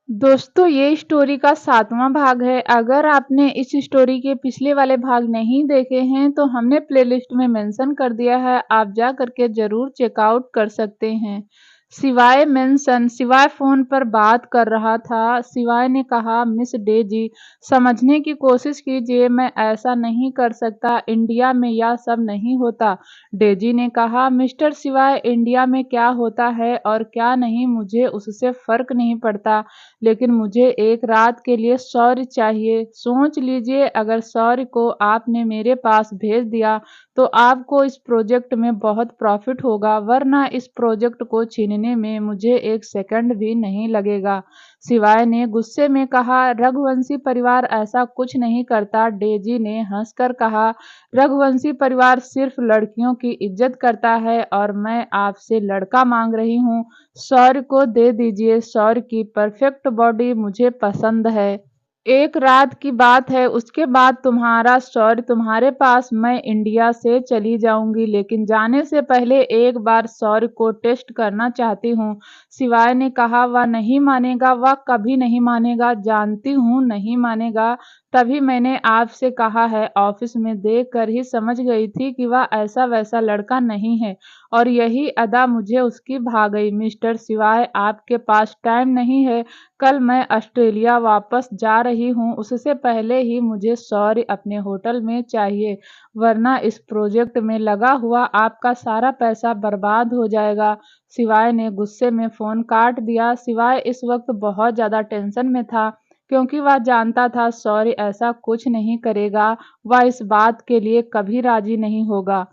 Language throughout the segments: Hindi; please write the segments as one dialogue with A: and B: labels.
A: दोस्तों ये स्टोरी का 7वां भाग है। अगर आपने इस स्टोरी के पिछले वाले भाग नहीं देखे हैं तो हमने प्लेलिस्ट में मेंशन कर दिया है, आप जा करके ज़रूर चेकआउट कर सकते हैं। शिवाय मेंशन शिवाय फ़ोन पर बात कर रहा था। शिवाय ने कहा, मिस डेजी समझने की कोशिश कीजिए, मैं ऐसा नहीं कर सकता, इंडिया में यह सब नहीं होता। डेजी ने कहा, मिस्टर शिवाय इंडिया में क्या होता है और क्या नहीं मुझे उससे फ़र्क नहीं पड़ता, लेकिन मुझे एक रात के लिए सॉरी चाहिए। सोच लीजिए अगर सॉरी को आपने मेरे पास भेज दिया तो आपको इस प्रोजेक्ट में बहुत प्रॉफिट होगा, वरना इस प्रोजेक्ट को छीनने में मुझे एक सेकंड भी नहीं लगेगा। शिवाय ने गुस्से में कहा, रघुवंशी परिवार ऐसा कुछ नहीं करता। डेजी ने हंसकर कहा, रघुवंशी परिवार सिर्फ लड़कियों की इज्जत करता है और मैं आपसे लड़का मांग रही हूँ। सौर को दे दीजिए, सौर की परफेक्ट बॉडी मुझे पसंद है। एक रात की बात है, उसके बाद तुम्हारा सौर तुम्हारे पास, मैं इंडिया से चली जाऊंगी, लेकिन जाने से पहले एक बार सौर को टेस्ट करना चाहती हूँ। शिवाय ने कहा, वह नहीं मानेगा, वह कभी नहीं मानेगा, जानती हूँ नहीं मानेगा, तभी मैंने आपसे कहा है। ऑफिस में देख कर ही समझ गई थी कि वह ऐसा वैसा लड़का नहीं है और यही अदा मुझे उसकी भा गई। मिस्टर शिवाय आपके पास टाइम नहीं है, कल मैं ऑस्ट्रेलिया वापस जा रही हूँ, उससे पहले ही मुझे सॉरी अपने होटल में चाहिए, वरना इस प्रोजेक्ट में लगा हुआ आपका सारा पैसा बर्बाद हो जाएगा। शिवाय ने गुस्से में फ़ोन काट दिया। शिवाय इस वक्त बहुत ज़्यादा टेंशन में था क्योंकि वह जानता था सॉरी ऐसा कुछ नहीं करेगा, वह इस बात के लिए कभी राजी नहीं होगा।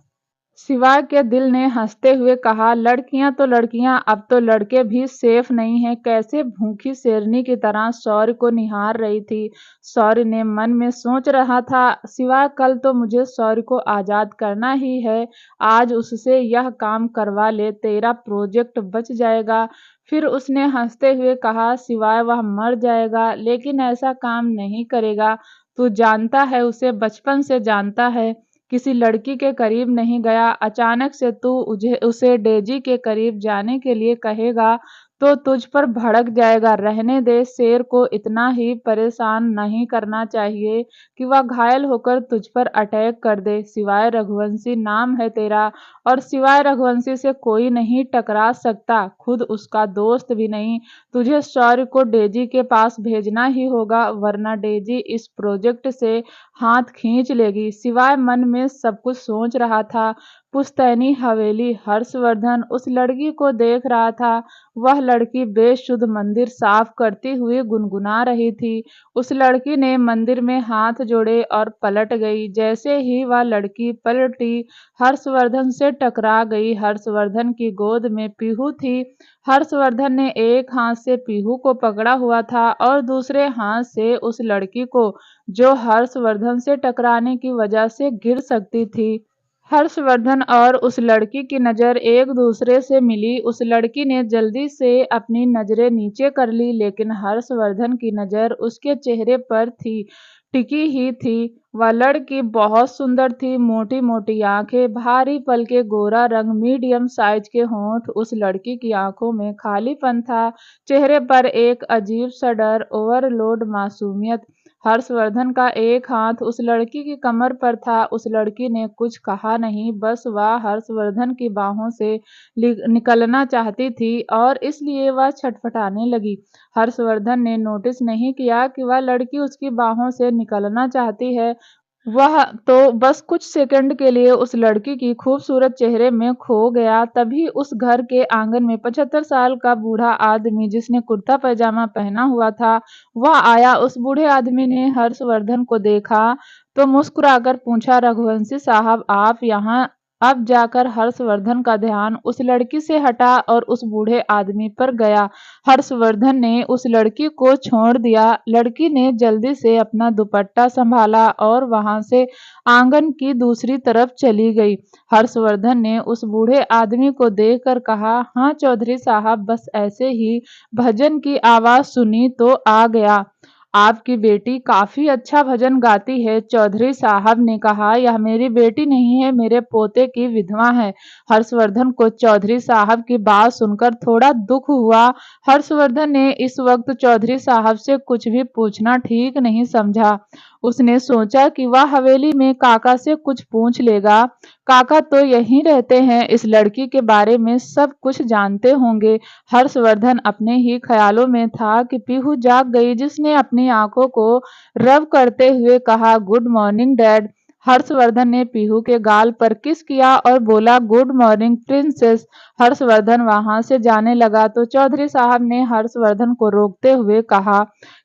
A: शिवाय के दिल ने हंसते हुए कहा, लड़कियां तो लड़कियां, अब तो लड़के भी सेफ नहीं हैं। कैसे भूखी शेरनी की तरह शौर्य को निहार रही थी। शौर्य ने मन में सोच रहा था, शिवाय कल तो मुझे शौर्य को आज़ाद करना ही है, आज उससे यह काम करवा ले, तेरा प्रोजेक्ट बच जाएगा। फिर उसने हंसते हुए कहा, शिवाय वह मर जाएगा लेकिन ऐसा काम नहीं करेगा, तू जानता है उसे, बचपन से जानता है, किसी लड़की के करीब नहीं गया, अचानक से तू उसे डेजी के करीब जाने के लिए कहेगा तो तुझ पर भड़क जाएगा। रहने दे, शेर को इतना ही परेशान नहीं करना चाहिए कि वह घायल होकर तुझ पर अटैक कर दे। सिवाय रघुवंशी नाम है तेरा और सिवाय रघुवंशी से कोई नहीं टकरा सकता, खुद उसका दोस्त भी नहीं। तुझे शौर्य को डेजी के पास भेजना ही होगा, वरना डेजी इस प्रोजेक्ट से हाथ खींच लेगी। सिवाय मन में सब कुछ सोच रहा था। पुश्तैनी हवेली, हर्षवर्धन उस लड़की को देख रहा था। वह लड़की बेशुद्ध मंदिर साफ करती हुई गुनगुना रही थी। उस लड़की ने मंदिर में हाथ जोड़े और पलट गई। जैसे ही वह लड़की पलटी, हर्षवर्धन से टकरा गई। हर्षवर्धन की गोद में पीहू थी। हर्षवर्धन ने एक हाथ से पीहू को पकड़ा हुआ था और दूसरे हाथ से उस लड़की को, जो हर्षवर्धन से टकराने की वजह से गिर सकती थी। हर्षवर्धन और उस लड़की की नज़र एक दूसरे से मिली। उस लड़की ने जल्दी से अपनी नज़रें नीचे कर ली, लेकिन हर्षवर्धन की नज़र उसके चेहरे पर थी, टिकी ही थी। वह लड़की बहुत सुंदर थी, मोटी मोटी आंखें, भारी पलके, गोरा रंग, मीडियम साइज के होंठ। उस लड़की की आंखों में खालीपन था, चेहरे पर एक अजीब सा डर, ओवरलोड मासूमियत। हर्षवर्धन का एक हाथ उस लड़की की कमर पर था। उस लड़की ने कुछ कहा नहीं, बस वह हर्षवर्धन की बाहों से निकलना चाहती थी और इसलिए वह छटपटाने लगी। हर्षवर्धन ने नोटिस नहीं किया कि वह लड़की उसकी बाहों से निकलना चाहती है। वह तो बस कुछ सेकंड के लिए उस लड़की की खूबसूरत चेहरे में खो गया। तभी उस घर के आंगन में 75 साल का बूढ़ा आदमी, जिसने कुर्ता पैजामा पहना हुआ था, वह आया। उस बूढ़े आदमी ने हर्षवर्धन को देखा तो मुस्कुराकर पूछा, रघुवंशी साहब आप यहाँ? अब जाकर हर्षवर्धन का ध्यान उस लड़की से हटा और उस बूढ़े आदमी पर गया। हर्षवर्धन ने उस लड़की को छोड़ दिया। लड़की ने जल्दी से अपना दुपट्टा संभाला और वहां से आंगन की दूसरी तरफ चली गई। हर्षवर्धन ने उस बूढ़े आदमी को देखकर कहा, हाँ चौधरी साहब, बस ऐसे ही भजन की आवाज सुनी तो आ गया। आपकी बेटी काफ़ी अच्छा भजन गाती है। चौधरी साहब ने कहा, यह मेरी बेटी नहीं है, मेरे पोते की विधवा है। हर्षवर्धन को चौधरी साहब की बात सुनकर थोड़ा दुख हुआ। हर्षवर्धन ने इस वक्त चौधरी साहब से कुछ भी पूछना ठीक नहीं समझा। उसने सोचा कि वह हवेली में काका से कुछ पूछ लेगा। काका तो यहीं रहते हैं, इस लड़की के बारे में सब कुछ जानते होंगे। हर्षवर्धन अपने ही ख्यालों में था कि पीहू जाग गई, जिसने अपनी आंखों को रब करते हुए कहा, गुड मॉर्निंग डैड। हर्षवर्धन ने पीहू के गाल पर किस किया और बोला, गुड मॉर्निंग प्रिंसेस। हर्षवर्धन वहां से जाने लगा तो चौधरी साहब ने हर्षवर्धन को रोकते हुए कहा,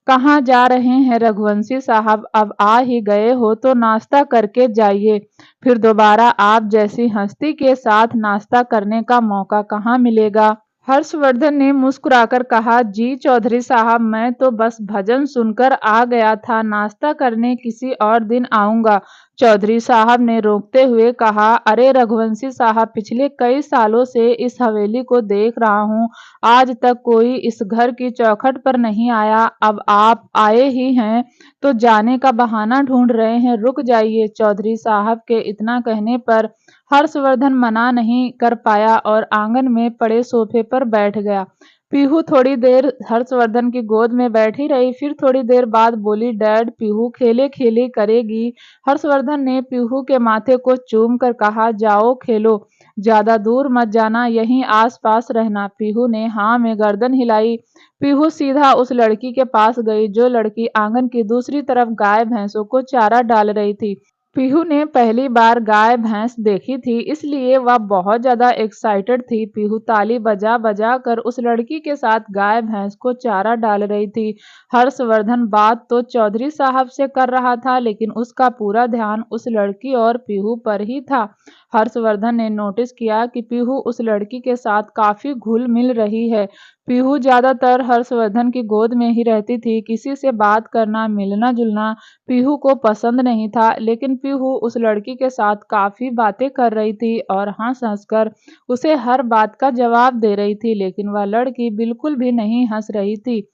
A: कहाँ जा रहे हैं रघुवंशी साहब, अब आ ही गए हो तो नाश्ता करके जाइए, फिर दोबारा आप जैसी हस्ती के साथ नाश्ता करने का मौका कहाँ मिलेगा। हर्षवर्धन ने मुस्कुराकर कहा, जी चौधरी साहब, मैं तो बस भजन सुनकर आ गया था, नाश्ता करने किसी और दिन आऊंगा। चौधरी साहब ने रोकते हुए कहा, अरे रघुवंशी साहब, पिछले कई सालों से इस हवेली को देख रहा हूँ, आज तक कोई इस घर की चौखट पर नहीं आया, अब आप आए ही हैं तो जाने का बहाना ढूंढ रहे हैं, रुक जाइए। चौधरी साहब के इतना कहने पर हर्षवर्धन मना नहीं कर पाया और आंगन में पड़े सोफे पर बैठ गया। पीहू थोड़ी देर हर्षवर्धन की गोद में बैठी रही, फिर थोड़ी देर बाद बोली, डैड पीहू खेले खेले करेगी। हर्षवर्धन ने पीहू के माथे को चूम कर कहा, जाओ खेलो, ज्यादा दूर मत जाना, यहीं आस पास रहना। पीहू ने हाँ में गर्दन हिलाई। पीहू सीधा उस लड़की के पास गई, जो लड़की आंगन की दूसरी तरफ गाय भैंसों को चारा डाल रही थी। पीहू ने पहली बार गाय भैंस देखी थी, इसलिए वह बहुत ज्यादा एक्साइटेड थी। पीहू ताली बजा बजा कर उस लड़की के साथ गाय भैंस को चारा डाल रही थी। हर्षवर्धन बात तो चौधरी साहब से कर रहा था, लेकिन उसका पूरा ध्यान उस लड़की और पीहू पर ही था। हर्षवर्धन ने नोटिस किया कि पीहू उस लड़की के साथ काफी घुल मिल रही है। पीहू ज्यादातर हर्षवर्धन की गोद में ही रहती थी, किसी से बात करना, मिलना जुलना पीहू को पसंद नहीं था, लेकिन पीहू उस लड़की के साथ काफी बातें कर रही थी और हंस हंस कर उसे हर बात का जवाब दे रही थी, लेकिन वह लड़की बिल्कुल भी नहीं हंस रही थी।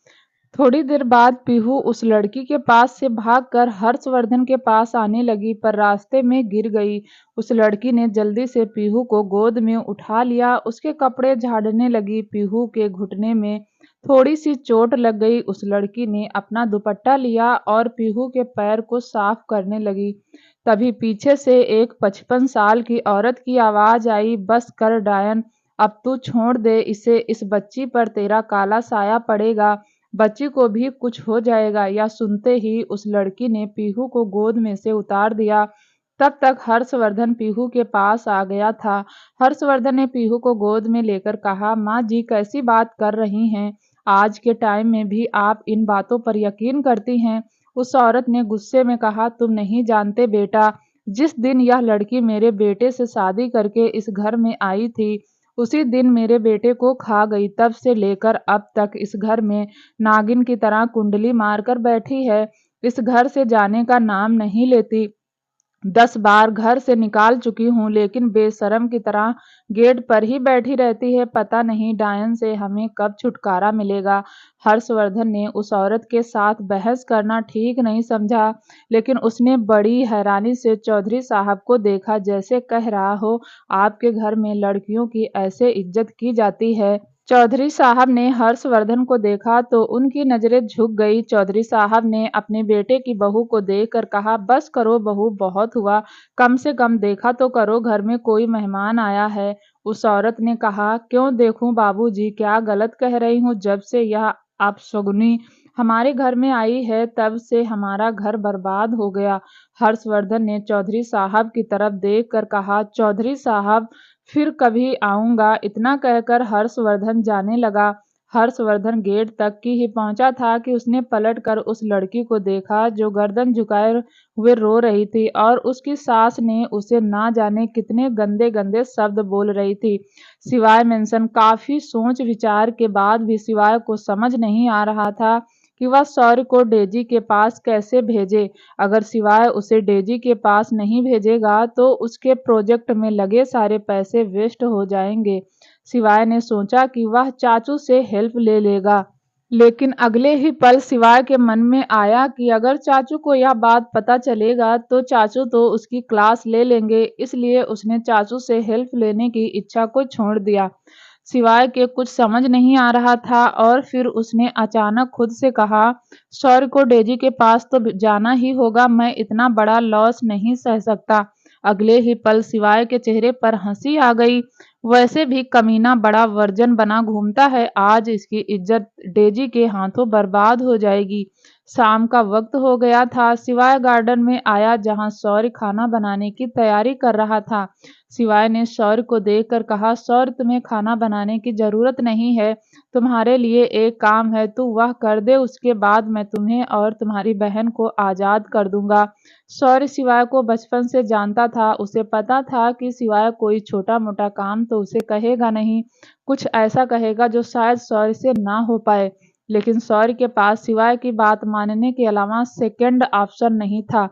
A: थोड़ी देर बाद पीहू उस लड़की के पास से भागकर हर्षवर्धन के पास आने लगी, पर रास्ते में गिर गई। उस लड़की ने जल्दी से पीहू को गोद में उठा लिया, उसके कपड़े झाड़ने लगी। पीहू के घुटने में थोड़ी सी चोट लग गई। उस लड़की ने अपना दुपट्टा लिया और पीहू के पैर को साफ करने लगी। तभी पीछे से एक 55 साल की औरत की आवाज आई, बस कर डायन, अब तू छोड़ दे इसे, इस बच्ची पर तेरा काला साया पड़ेगा, बच्ची को भी कुछ हो जाएगा। या सुनते ही उस लड़की ने पीहू को गोद में से उतार दिया। तब तक हर्षवर्धन पीहू के पास आ गया था। हर्षवर्धन ने पीहू को गोद में लेकर कहा, माँ जी कैसी बात कर रही हैं, आज के टाइम में भी आप इन बातों पर यकीन करती हैं। उस औरत ने गुस्से में कहा, तुम नहीं जानते बेटा, जिस दिन यह लड़की मेरे बेटे से शादी करके इस घर में आई थी, उसी दिन मेरे बेटे को खा गई। तब से लेकर अब तक इस घर में नागिन की तरह कुंडली मारकर बैठी है, इस घर से जाने का नाम नहीं लेती। 10 बार घर से निकाल चुकी हूँ, लेकिन बेशर्म की तरह गेट पर ही बैठी रहती है। पता नहीं डायन से हमें कब छुटकारा मिलेगा। हर्षवर्धन ने उस औरत के साथ बहस करना ठीक नहीं समझा, लेकिन उसने बड़ी हैरानी से चौधरी साहब को देखा, जैसे कह रहा हो, आपके घर में लड़कियों की ऐसे इज्जत की जाती है। चौधरी साहब ने हर्षवर्धन को देखा तो उनकी नजरें झुक गई। चौधरी साहब ने अपने बेटे की बहू को देखकर कहा, बस करो बहू, बहुत हुआ, कम से कम देखा तो करो, घर में कोई मेहमान आया है। उस औरत ने कहा, क्यों देखूं बाबूजी, क्या गलत कह रही हूँ, जब से यह अपशगुनी हमारे घर में आई है तब से हमारा घर बर्बाद हो गया। हर्षवर्धन ने चौधरी साहब की तरफ देखकर कहा, चौधरी साहब फिर कभी आऊंगा। इतना कहकर हर्षवर्धन जाने लगा। हर्षवर्धन गेट तक की ही पहुंचा था कि उसने पलटकर उस लड़की को देखा, जो गर्दन झुकाए हुए रो रही थी और उसकी सास ने उसे ना जाने कितने गंदे गंदे शब्द बोल रही थी। सिवाय मेंशन काफी सोच विचार के बाद भी सिवाय को समझ नहीं आ रहा था कि वह सौर्य को डेजी के पास कैसे भेजे। अगर सिवाय उसे डेजी के पास नहीं भेजेगा तो उसके प्रोजेक्ट में लगे सारे पैसे वेस्ट हो जाएंगे। सिवाय ने सोचा कि वह चाचू से हेल्प ले लेगा। लेकिन अगले ही पल शिवाय के मन में आया कि अगर चाचू को यह बात पता चलेगा तो चाचू तो उसकी क्लास ले लेंगे, इसलिए उसने चाचू से हेल्प लेने की इच्छा को छोड़ दिया। शिवाय के कुछ समझ नहीं आ रहा था और फिर उसने अचानक खुद से कहा, सौर्य को डेजी के पास तो जाना ही होगा, मैं इतना बड़ा लॉस नहीं सह सकता। अगले ही पल शिवाय के चेहरे पर हंसी आ गई। वैसे भी कमीना बड़ा वर्जन बना घूमता है, आज इसकी इज्जत डेजी के हाथों बर्बाद हो जाएगी। शाम का वक्त हो गया था। शिवाय गार्डन में आया जहां शौर्य खाना बनाने की तैयारी कर रहा था। शिवाय ने शौर्य को देखकर कहा, शौर्य तुम्हें खाना बनाने की जरूरत नहीं है, तुम्हारे लिए एक काम है, तू वह कर दे, उसके बाद मैं तुम्हें और तुम्हारी बहन को आजाद कर दूंगा। शौर्य शिवाय को बचपन से जानता था, उसे पता था कि शिवाय कोई छोटा मोटा काम तो उसे कहेगा नहीं, कुछ ऐसा कहेगा जो शायद शौर्य से ना हो पाए। लेकिन शौर्य के पास शिवाय की बात मानने के अलावा सेकंड ऑप्शन नहीं था।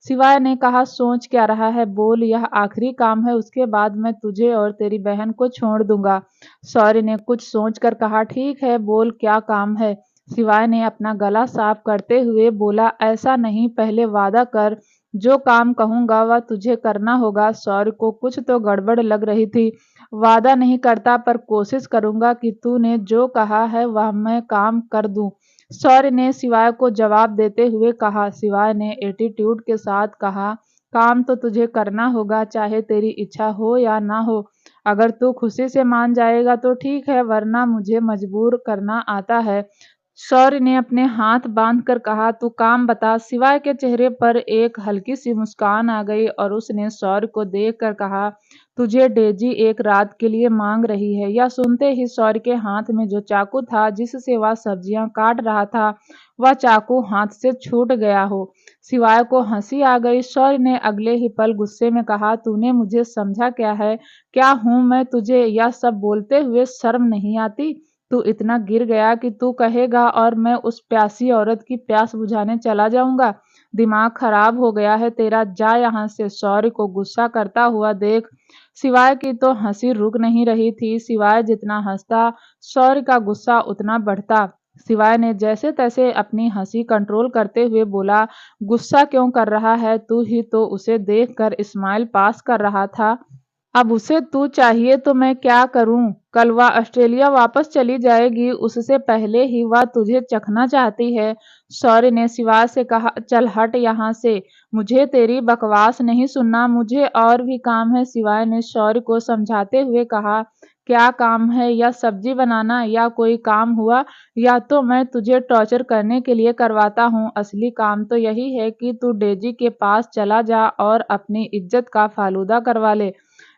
A: शिवाय ने कहा, सोच क्या रहा है, बोल, यह आखिरी काम है, उसके बाद मैं तुझे और तेरी बहन को छोड़ दूंगा। शौर्य ने कुछ सोचकर कहा, ठीक है, बोल क्या काम है। शिवाय ने अपना गला साफ करते हुए बोला, ऐसा नहीं, पहले वादा कर, जो काम कहूंगा वह तुझे करना होगा। शौर्य को कुछ तो गड़बड़ लग रही थी। वादा नहीं करता, पर कोशिश करूंगा कि तूने जो कहा है वह मैं काम कर दूं, शौर्य ने शिवाय को जवाब देते हुए कहा। शिवाय ने एटीट्यूड के साथ कहा, काम तो तुझे करना होगा, चाहे तेरी इच्छा हो या ना हो। अगर तू खुशी से मान जाएगा तो ठीक है, वरना मुझे मजबूर करना आता है। शौर्य ने अपने हाथ बांधकर कहा, तू काम बता। शिवाय के चेहरे पर एक हल्की सी मुस्कान आ गई और उसने शौर्य को देखकर कहा, तुझे डेजी एक रात के लिए मांग रही है। यह सुनते ही शौर्य के हाथ में जो चाकू था जिससे वह सब्जियां काट रहा था, वह चाकू हाथ से छूट गया हो। शिवाय को हंसी आ गई। शौर्य ने अगले ही पल गुस्से में कहा, तूने मुझे समझा क्या है, क्या हूं मैं तुझे यह सब बोलते हुए, शर्म नहीं आती? तू इतना गिर गया कि तू कहेगा और मैं उस प्यासी औरत की प्यास बुझाने चला जाऊंगा? दिमाग खराब हो गया है तेरा, जा यहाँ से। शौर्य को गुस्सा करता हुआ देख शिवाय की तो हंसी रुक नहीं रही थी। शिवाय जितना हंसता, शौर्य का गुस्सा उतना बढ़ता। शिवाय ने जैसे तैसे अपनी हंसी कंट्रोल करते हुए बोला, गुस्सा क्यों कर रहा है, तू ही तो उसे देखकर स्माइल पास कर रहा था। अब उसे तू चाहिए तो मैं क्या करूं? कल वह ऑस्ट्रेलिया वापस चली जाएगी, उससे पहले ही वह तुझे चखना चाहती है। शौर्य ने शिवा से कहा, चल हट यहाँ से, मुझे तेरी बकवास नहीं सुनना, मुझे और भी काम है। शिवाय ने शौर्य को समझाते हुए कहा, क्या काम है, या सब्जी बनाना, या कोई काम हुआ, या तो मैं तुझे टॉर्चर करने के लिए करवाता हूँ। असली काम तो यही है कि तू डेजी के पास चला जा और अपनी इज्जत का फालूदा करवा ले।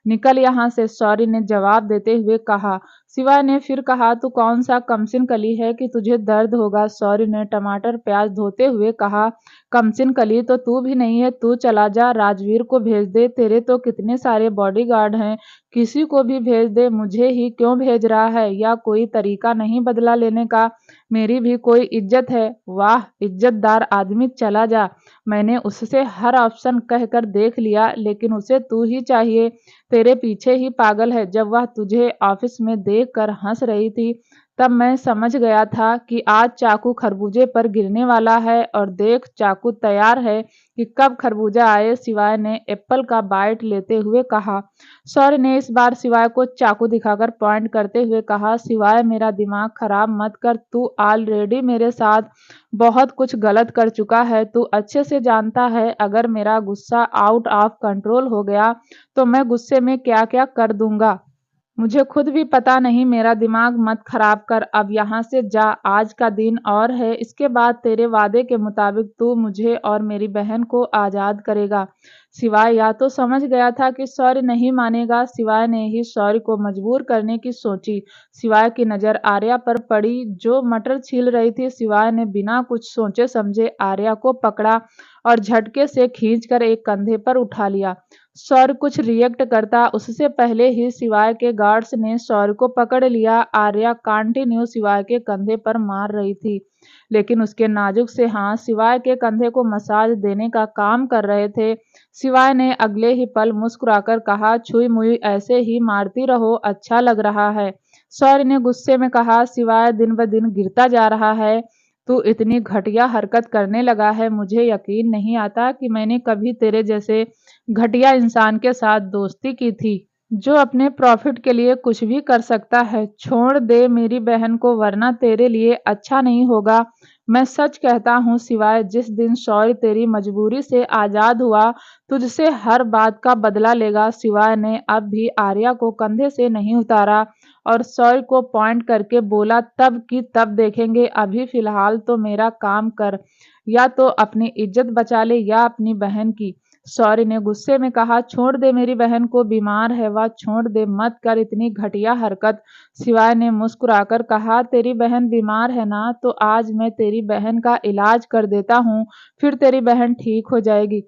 A: निकल यहाँ से, शौर्य ने जवाब देते हुए कहा। शिवाय ने फिर कहा, तू कौन सा कमसिन कली है कि तुझे दर्द होगा? शौर्य ने टमाटर प्याज धोते हुए कहा, कमसिन कली तो तू भी नहीं है, तू चला जा, राजवीर को भेज दे, तेरे तो कितने सारे बॉडीगार्ड हैं, किसी को भी भेज दे, मुझे ही क्यों भेज रहा है? या कोई तरीका नहीं बदला लेने का? मेरी भी कोई इज्जत है। वाह, इज्जतदार आदमी, चला जा। मैंने उससे हर ऑप्शन कहकर देख लिया, लेकिन उसे तू ही चाहिए, तेरे पीछे ही पागल है। जब वह तुझे ऑफिस में देखकर हंस रही थी, तब मैं समझ गया था कि आज चाकू खरबूजे पर गिरने वाला है, और देख, चाकू तैयार है कि कब खरबूजा आए। शिवाय ने एप्पल का बाइट लेते हुए कहा। शौर्य ने इस बार शिवाय को चाकू दिखाकर पॉइंट करते हुए कहा, शिवाय, मेरा दिमाग खराब मत कर, तू ऑलरेडी मेरे साथ बहुत कुछ गलत कर चुका है। तू अच्छे से जानता है, अगर मेरा गुस्सा आउट ऑफ कंट्रोल हो गया तो मैं गुस्से में क्या क्या कर दूंगा। मुझे खुद भी पता नहीं, मेरा दिमाग मत खराब कर, अब यहाँ से जा, आज का दिन और है, इसके बाद तेरे वादे के मुताबिक तू मुझे और मेरी बहन को आजाद करेगा। शिवाय या तो समझ गया था कि शौर्य नहीं मानेगा, शिवाय ने ही शौर्य को मजबूर करने की सोची। शिवाय की नजर आर्या पर पड़ी जो मटर छील रही थी। शिवाय ने बिना कुछ सोचे समझे आर्या को पकड़ा और झटके से खींचकर एक कंधे पर उठा लिया। शौर्य कुछ रिएक्ट करता उससे पहले ही शिवाय के गार्ड्स ने शौर्य को पकड़ लिया। आर्या कंटिन्यू शिवाय के कंधे पर मार रही थी, लेकिन उसके नाजुक से हाथ शिवाय के कंधे को मसाज देने का काम कर रहे थे। शिवाय ने अगले ही पल मुस्कुराकर कहा, छुई मुई ऐसे ही मारती रहो, अच्छा लग रहा है। शौर्य ने गुस्से में कहा, सिवाय दिन ब दिन गिरता जा रहा है। तू इतनी घटिया हरकत करने लगा है, मुझे यकीन नहीं आता कि मैंने कभी तेरे जैसे घटिया इंसान के साथ दोस्ती की थी, जो अपने प्रॉफिट के लिए कुछ भी कर सकता है। छोड़ दे मेरी बहन को, वरना तेरे लिए अच्छा नहीं होगा। मैं सच कहता हूँ, सिवाय जिस दिन शौर्य तेरी मजबूरी से आजाद हुआ, तुझसे हर बात का बदला लेगा। सिवाय ने अब भी आर्या को कंधे से नहीं उतारा और शौर्य को पॉइंट करके बोला, तब की तब देखेंगे, अभी फिलहाल तो मेरा काम कर, या तो अपनी इज्जत बचा ले या अपनी बहन की। शौर्य ने गुस्से में कहा, छोड़ दे मेरी बहन को, बीमार है वह, छोड़ दे, मत कर इतनी घटिया हरकत। शिवाय ने मुस्कुराकर कहा, तेरी बहन बीमार है ना, तो आज मैं तेरी बहन का इलाज कर देता हूँ, फिर तेरी बहन ठीक हो जाएगी।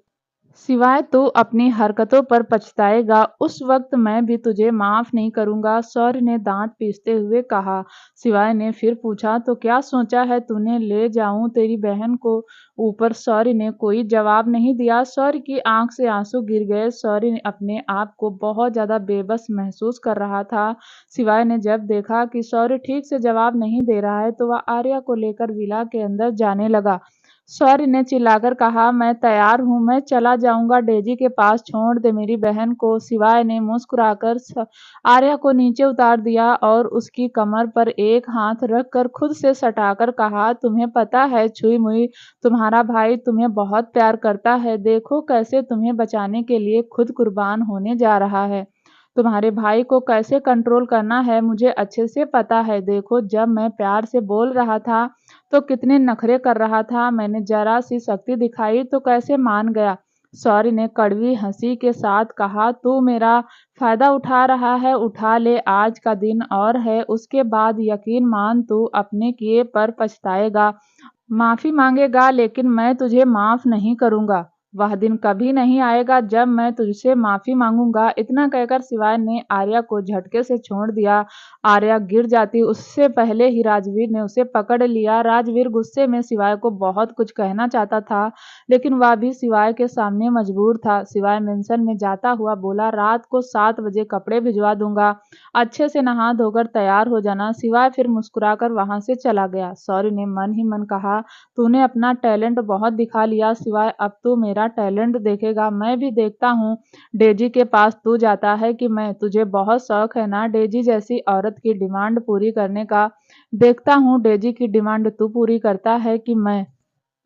A: सिवाय तू अपनी हरकतों पर पछताएगा, उस वक्त मैं भी तुझे माफ नहीं करूंगा। शौर्य ने दांत पीसते हुए कहा। सिवाय ने फिर पूछा, तो क्या सोचा है तूने, ले जाऊं तेरी बहन को ऊपर? शौर्य ने कोई जवाब नहीं दिया। शौर्य की आंख से आंसू गिर गए। शौर्य ने अपने आप को बहुत ज्यादा बेबस महसूस कर रहा था। सिवाय ने जब देखा कि शौर्य ठीक से जवाब नहीं दे रहा है, तो वह आर्या को लेकर विला के अंदर जाने लगा। शौर्य ने चिल्लाकर कहा, मैं तैयार हूँ, मैं चला जाऊंगा डेजी के पास, छोड़ दे मेरी बहन को। सिवाय ने मुस्कुराकर आर्या को नीचे उतार दिया और उसकी कमर पर एक हाथ रखकर खुद से सटाकर कहा, तुम्हें पता है छुई मुई, तुम्हारा भाई तुम्हें बहुत प्यार करता है, देखो कैसे तुम्हें बचाने के लिए खुद कुर्बान होने जा रहा है। तुम्हारे भाई को कैसे कंट्रोल करना है मुझे अच्छे से पता है। देखो, जब मैं प्यार से बोल रहा था तो कितने नखरे कर रहा था, मैंने जरा सी शक्ति दिखाई तो कैसे मान गया। शौर्य ने कड़वी हंसी के साथ कहा, तू मेरा फायदा उठा रहा है, उठा ले, आज का दिन और है, उसके बाद यकीन मान तू अपने किए पर पछताएगा, माफी मांगेगा, लेकिन मैं तुझे माफ नहीं करूंगा। वह दिन कभी नहीं आएगा जब मैं तुझसे माफी मांगूंगा। इतना कहकर सिवाय ने आर्या को झटके से छोड़ दिया। आर्या गिर जाती उससे पहले ही राजवीर ने उसे पकड़ लिया। राजवीर गुस्से में सिवाय को बहुत कुछ कहना चाहता था, लेकिन वह भी सिवाय के सामने मजबूर था। सिवाय मेंशन में जाता हुआ बोला, रात को 7 बजे कपड़े भिजवा दूंगा, अच्छे से नहा धोकर तैयार हो जाना। सिवाय फिर मुस्कुराकर वहां से चला गया। शौर्य ने मन ही मन कहा, तूने अपना टैलेंट बहुत दिखा लिया सिवाय, अब तू मेरा टैलेंट देखेगा, मैं भी देखता हूँ। डेजी के पास तू जाता है कि मैं, तुझे बहुत शौक है ना डेजी जैसी औरत की डिमांड पूरी करने का, देखता हूँ डेजी की डिमांड तू पूरी करता है कि मैं।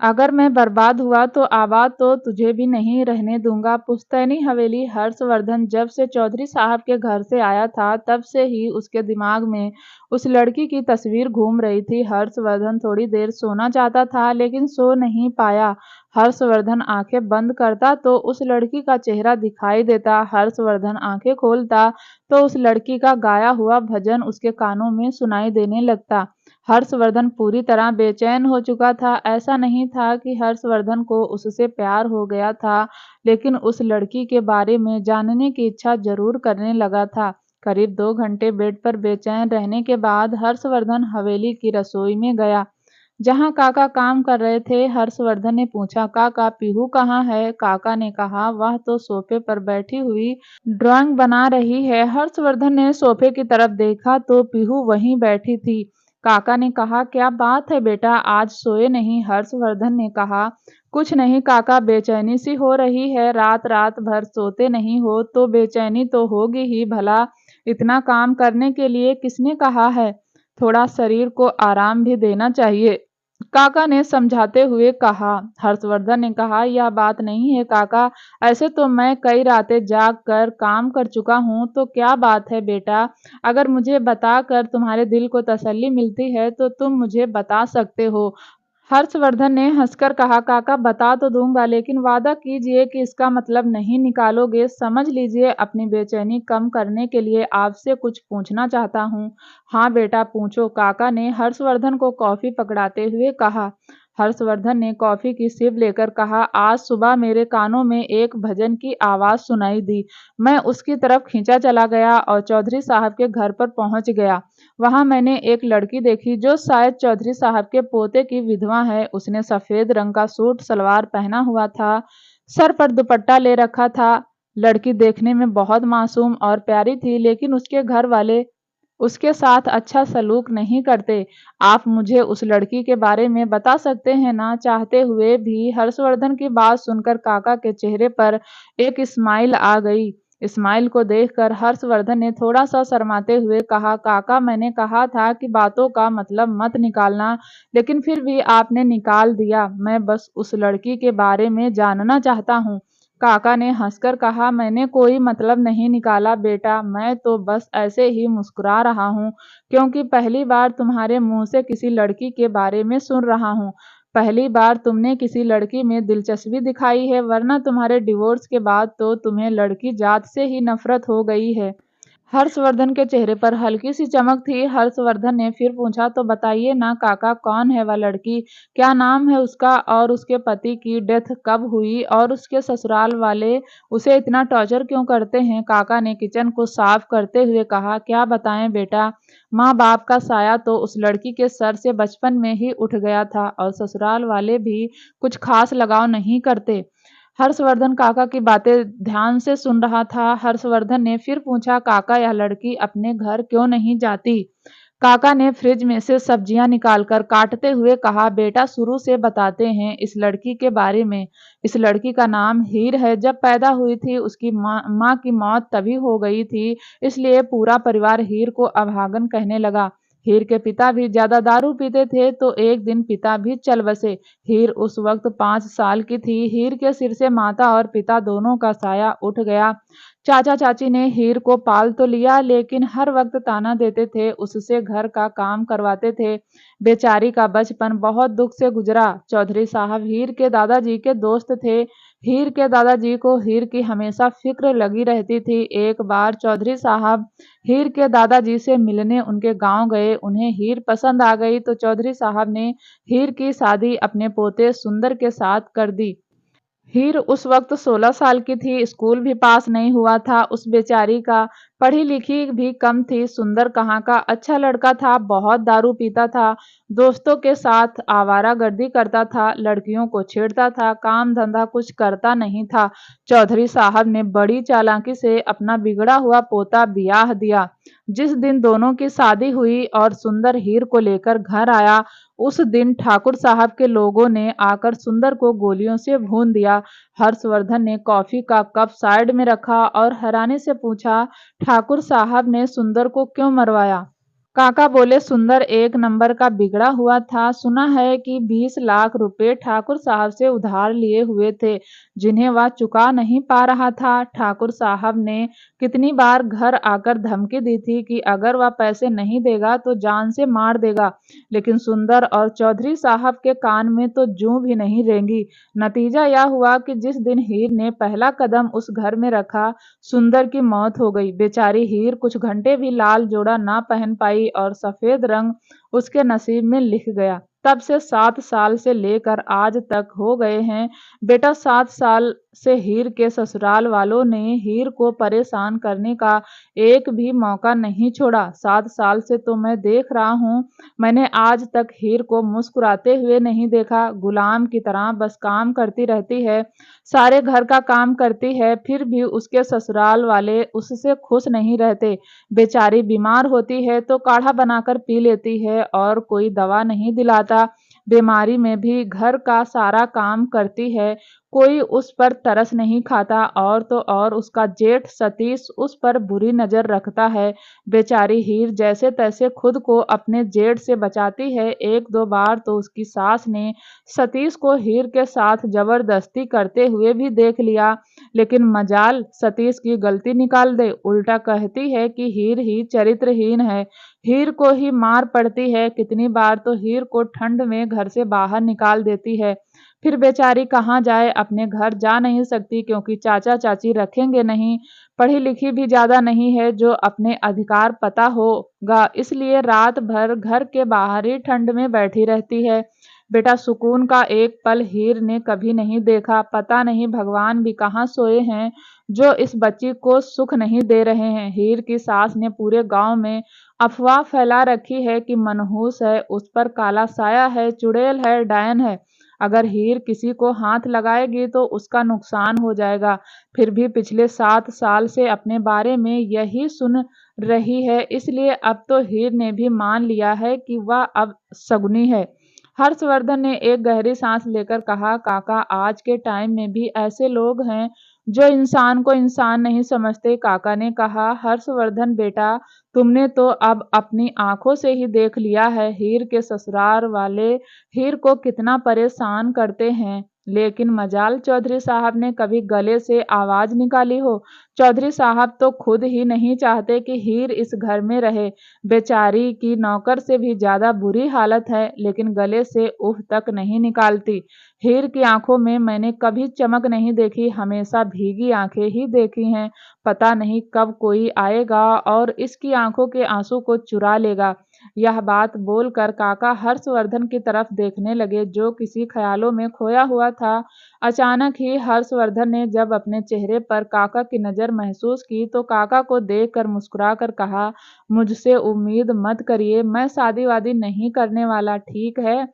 A: अगर मैं बर्बाद हुआ तो आबाद तो तुझे भी नहीं रहने दूंगा। पुश्तैनी हवेली हर्षवर्धन जब से चौधरी साहब के घर से आया था, तब से ही उसके दिमाग में उस लड़की की तस्वीर घूम रही थी। हर्षवर्धन थोड़ी देर सोना चाहता था, लेकिन सो नहीं पाया। हर्षवर्धन आंखें बंद करता तो उस लड़की का चेहरा दिखाई देता, हर्षवर्धन आंखें खोलता तो उस लड़की का गाया हुआ भजन उसके कानों में सुनाई देने लगता। हर्षवर्धन पूरी तरह बेचैन हो चुका था। ऐसा नहीं था कि हर्षवर्धन को उससे प्यार हो गया था, लेकिन उस लड़की के बारे में जानने की इच्छा जरूर करने लगा था। करीब 2 घंटे बेड पर बेचैन रहने के बाद हर्षवर्धन हवेली की रसोई में गया, जहां काका काम कर रहे थे। हर्षवर्धन ने पूछा, काका पीहू कहाँ है? काका ने कहा, वह तो सोफे पर बैठी हुई ड्राइंग बना रही है। हर्षवर्धन ने सोफे की तरफ देखा तो पीहू वहीं बैठी थी। काका ने कहा, क्या बात है बेटा, आज सोए नहीं? हर्षवर्धन ने कहा, कुछ नहीं काका, बेचैनी सी हो रही है, रात रात भर सोते नहीं हो तो बेचैनी तो होगी ही, भला इतना काम करने के लिए किसने कहा है? थोड़ा शरीर को आराम भी देना चाहिए, काका ने समझाते हुए कहा। हर्षवर्धन ने कहा, यह बात नहीं है काका, ऐसे तो मैं कई रातें जाग कर काम कर चुका हूँ, तो क्या बात है बेटा? अगर मुझे बताकर तुम्हारे दिल को तसल्ली मिलती है तो तुम मुझे बता सकते हो। हर्षवर्धन ने हंसकर कहा, काका बता तो दूंगा, लेकिन वादा कीजिए कि इसका मतलब नहीं निकालोगे। समझ लीजिए, अपनी बेचैनी कम करने के लिए आपसे कुछ पूछना चाहता हूँ। हाँ बेटा पूछो, काका ने हर्षवर्धन को कॉफी पकड़ाते हुए कहा। हर्षवर्धन ने कॉफी की सिप लेकर कहा, आज सुबह मेरे कानों में एक भजन की आवाज सुनाई दी। मैं उसकी तरफ खींचा चला गया और चौधरी साहब के घर पर पहुंच गया। वहां मैंने एक लड़की देखी जो शायद चौधरी साहब के पोते की विधवा है। उसने सफेद रंग का सूट सलवार पहना हुआ था, सर पर दुपट्टा ले रखा था। लड़की देखने में बहुत मासूम और प्यारी थी, लेकिन उसके घर वाले उसके साथ अच्छा सलूक नहीं करते। आप मुझे उस लड़की के बारे में बता सकते हैं ना? चाहते हुए भी हर्षवर्धन की बात सुनकर काका के चेहरे पर एक स्माइल आ गई। स्माइल को देखकर हर्षवर्धन ने थोड़ा-सा शर्माते हुए कहा, "काका, मैंने कहा था कि बातों का मतलब मत निकालना, लेकिन फिर भी आपने निकाल दिया। मैं बस उस लड़की के बारे में जानना चाहता हूँ।" काका ने हंसकर कहा, "मैंने कोई मतलब नहीं निकाला बेटा, मैं तो बस ऐसे ही मुस्कुरा रहा हूँ, क्योंकि पहली बार तुम्हारे मुँह से किसी लड़की के बारे में सुन रहा हूँ। पहली बार तुमने किसी लड़की में दिलचस्पी दिखाई है, वरना तुम्हारे डिवोर्स के बाद तो तुम्हें लड़की जात से ही नफ़रत हो गई है।" हर्षवर्धन के चेहरे पर हल्की सी चमक थी। हर्षवर्धन ने फिर पूछा, "तो बताइए ना काका, कौन है वह लड़की? क्या नाम है उसका और उसके पति की डेथ कब हुई और उसके ससुराल वाले उसे इतना टॉर्चर क्यों करते हैं?" काका ने किचन को साफ करते हुए कहा, "क्या बताएं बेटा, माँ-बाप का साया तो उस लड़की के सर से बचपन में ही उठ गया था और ससुराल वाले भी कुछ खास लगाव नहीं करते।" हर्षवर्धन काका की बातें ध्यान से सुन रहा था। हर्षवर्धन ने फिर पूछा, "काका, यह लड़की अपने घर क्यों नहीं जाती?" काका ने फ्रिज में से सब्जियां निकालकर काटते हुए कहा, "बेटा, शुरू से बताते हैं इस लड़की के बारे में। इस लड़की का नाम हीर है। जब पैदा हुई थी उसकी माँ की मौत तभी हो गई थी, इसलिए पूरा परिवार हीर को अभागन कहने लगा। हीर के पिता भी ज्यादा दारू पीते थे, तो एक दिन पिता भी चल बसे। हीर उस वक्त 5 साल की थी। हीर के सिर से माता और पिता दोनों का साया उठ गया। चाचा चाची ने हीर को पाल तो लिया, लेकिन हर वक्त ताना देते थे, उससे घर का काम करवाते थे। बेचारी का बचपन बहुत दुख से गुजरा। चौधरी साहब हीर के दादाजी के दोस्त थे। हीर के दादाजी को हीर की हमेशा फिक्र लगी रहती थी। एक बार चौधरी साहब हीर के दादाजी से मिलने उनके गांव गए। उन्हें हीर पसंद आ गई, तो चौधरी साहब ने हीर की शादी अपने पोते सुंदर के साथ कर दी। हीर उस वक्त 16 साल की थी, स्कूल भी पास नहीं हुआ था। उस बेचारी का पढ़ी लिखी भी कम थी। सुंदर कहाँ का अच्छा लड़का था, बहुत दारू पीता था, दोस्तों के साथ आवारागर्दी करता था, लड़कियों को छेड़ता था, काम धंधा कुछ करता नहीं था। चौधरी साहब ने बड़ी चालाकी से अपना बिगड़ा हुआ पोता ब्याह दिया। जिस दिन दोनों की शादी हुई और सुंदर हीर को लेकर घर आया, उस दिन ठाकुर साहब के लोगों ने आकर सुंदर को गोलियों से भून दिया। हर्षवर्धन ने कॉफी का कप साइड में रखा और हैरानी से पूछा, "ठाकुर साहब ने सुंदर को क्यों मरवाया?" काका बोले, "सुंदर एक नंबर का बिगड़ा हुआ था। सुना है कि 20 लाख रुपए ठाकुर साहब से उधार लिए हुए थे, जिन्हें वह चुका नहीं पा रहा था। ठाकुर साहब ने कितनी बार घर आकर धमकी दी थी कि अगर वह पैसे नहीं देगा तो जान से मार देगा, लेकिन सुंदर और चौधरी साहब के कान में तो जूं भी नहीं रेंगी। नतीजा यह हुआ कि जिस दिन हीर ने पहला कदम उस घर में रखा, सुंदर की मौत हो गई। बेचारी हीर कुछ घंटे भी लाल जोड़ा ना पहन पाई और सफेद रंग उसके नसीब में लिख गया। तब से 7 साल से लेकर आज तक हो गए हैं बेटा। 7 साल से हीर के ससुराल वालों ने हीर को परेशान करने का एक भी मौका नहीं छोड़ा। 7 साल से तो मैं देख रहा हूँ, मैंने आज तक हीर को मुस्कुराते हुए नहीं देखा। गुलाम की तरह बस काम करती रहती है, सारे घर का काम करती है, फिर भी उसके ससुराल वाले उससे खुश नहीं रहते। बेचारी बीमार होती है तो काढ़ा बनाकर पी लेती है और कोई दवा नहीं दिलाता। बीमारी में भी घर का सारा काम करती है, कोई उस पर तरस नहीं खाता। और तो और उसका जेठ सतीश उस पर बुरी नजर रखता है। बेचारी हीर जैसे तैसे खुद को अपने जेठ से बचाती है। 1-2 बार तो उसकी सास ने सतीश को हीर के साथ जबरदस्ती करते हुए भी देख लिया, लेकिन मजाल सतीश की गलती निकाल दे, उल्टा कहती है कि हीर ही चरित्रहीन है, हीर को ही मार पड़ती है। कितनी बार तो हीर को ठंड में घर से बाहर निकाल देती है। फिर बेचारी कहाँ जाए, अपने घर जा नहीं सकती क्योंकि चाचा चाची रखेंगे नहीं। पढ़ी लिखी भी ज्यादा नहीं है जो अपने अधिकार पता होगा, इसलिए रात भर घर के बाहर ही ठंड में बैठी रहती है। बेटा, सुकून का एक पल हीर ने कभी नहीं देखा। पता नहीं भगवान भी कहाँ सोए हैं जो इस बच्ची को सुख नहीं दे रहे हैं। हीर की सास ने पूरे गांव में अफवाह फैला रखी है कि मनहूस है, उस पर काला साया है, चुड़ैल है, डायन है। अगर हीर किसी को हाथ लगाएगी तो उसका नुकसान हो जाएगा। फिर भी पिछले 7 साल से अपने बारे में यही सुन रही है, इसलिए अब तो हीर ने भी मान लिया है कि वह अब शगुनी है। हर्षवर्धन ने एक गहरी सांस लेकर कहा, काका, आज के टाइम में भी ऐसे लोग हैं जो इंसान को इंसान नहीं समझते। काका ने कहा, हर्षवर्धन बेटा, तुमने तो अब अपनी आंखों से ही देख लिया है हीर के ससुराल वाले हीर को कितना परेशान करते हैं। लेकिन मजाल चौधरी साहब ने कभी गले से आवाज निकाली हो। चौधरी साहब तो खुद ही नहीं चाहते कि हीर इस घर में रहे। बेचारी की नौकर से भी ज्यादा बुरी हालत है, लेकिन गले से उफ तक नहीं निकालती। हीर की आंखों में मैंने कभी चमक नहीं देखी, हमेशा भीगी आंखें ही देखी हैं। पता नहीं कब कोई आएगा और इसकी आंखों के आंसू को चुरा लेगा। यह बात बोलकर काका हर्षवर्धन की तरफ देखने लगे, जो किसी ख्यालों में खोया हुआ था। अचानक ही हर्षवर्धन ने जब अपने चेहरे पर काका की नजर महसूस की तो काका को देखकर मुस्कुराकर कहा, मुझसे उम्मीद मत करिए, मैं शादी वादी नहीं करने वाला, ठीक है।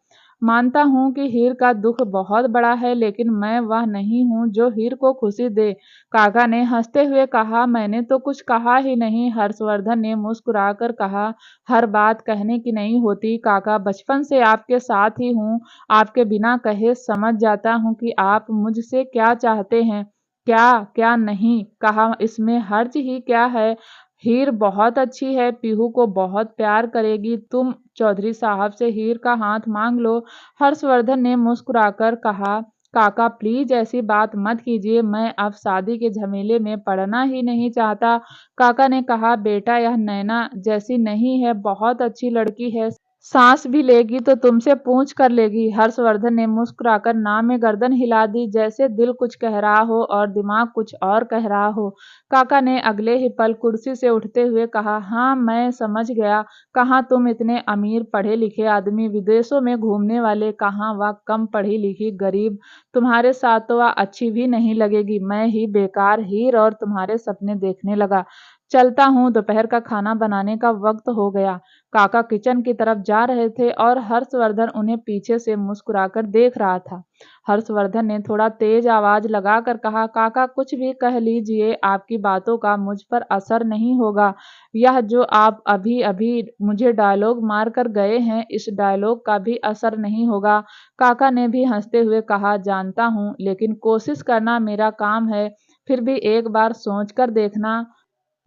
A: मानता हूँ कि हीर का दुख बहुत बड़ा है, लेकिन मैं वह नहीं हूँ जो हीर को खुशी दे। काका ने हंसते हुए कहा, मैंने तो कुछ कहा ही नहीं। हर्षवर्धन ने मुस्कुराकर कहा, हर बात कहने की नहीं होती काका, बचपन से आपके साथ ही हूँ, आपके बिना कहे समझ जाता हूँ कि आप मुझसे क्या चाहते हैं, क्या क्या नहीं। कहा, इसमें हर्ज ही क्या है। हीर बहुत अच्छी है, पीहू को बहुत प्यार करेगी, तुम चौधरी साहब से हीर का हाथ मांग लो। हर्षवर्धन ने मुस्कुराकर कहा, काका प्लीज ऐसी बात मत कीजिए, मैं अब शादी के झमेले में पड़ना ही नहीं चाहता। काका ने कहा, बेटा यह नैना जैसी नहीं है, बहुत अच्छी लड़की है, सांस भी लेगी तो तुमसे पूछ कर लेगी। हर्षवर्धन ने मुस्कुराकर ना में गर्दन हिला दी, जैसे दिल कुछ कह रहा हो और दिमाग कुछ और कह रहा हो। काका ने अगले ही पल कुर्सी से उठते हुए कहा, हाँ मैं समझ गया, कहाँ तुम इतने अमीर पढ़े लिखे आदमी, विदेशों में घूमने वाले, कहाँ वह कम पढ़ी लिखी गरीब, तुम्हारे साथ तो वह अच्छी भी नहीं लगेगी। मैं ही बेकार हीर और तुम्हारे सपने देखने लगा। चलता हूँ, दोपहर का खाना बनाने का वक्त हो गया। काका किचन की तरफ जा रहे थे और हर्षवर्धन उन्हें पीछे से मुस्कुराकर देख रहा था। हर्षवर्धन ने थोड़ा तेज आवाज लगाकर कहा, काका कुछ भी कह लीजिए, आपकी बातों का मुझ पर असर नहीं होगा। यह जो आप अभी अभी मुझे डायलॉग मार कर गए हैं, इस डायलॉग का भी असर नहीं होगा। काका ने भी हंसते हुए कहा, जानता हूँ, लेकिन कोशिश करना मेरा काम है, फिर भी एक बार सोच कर देखना।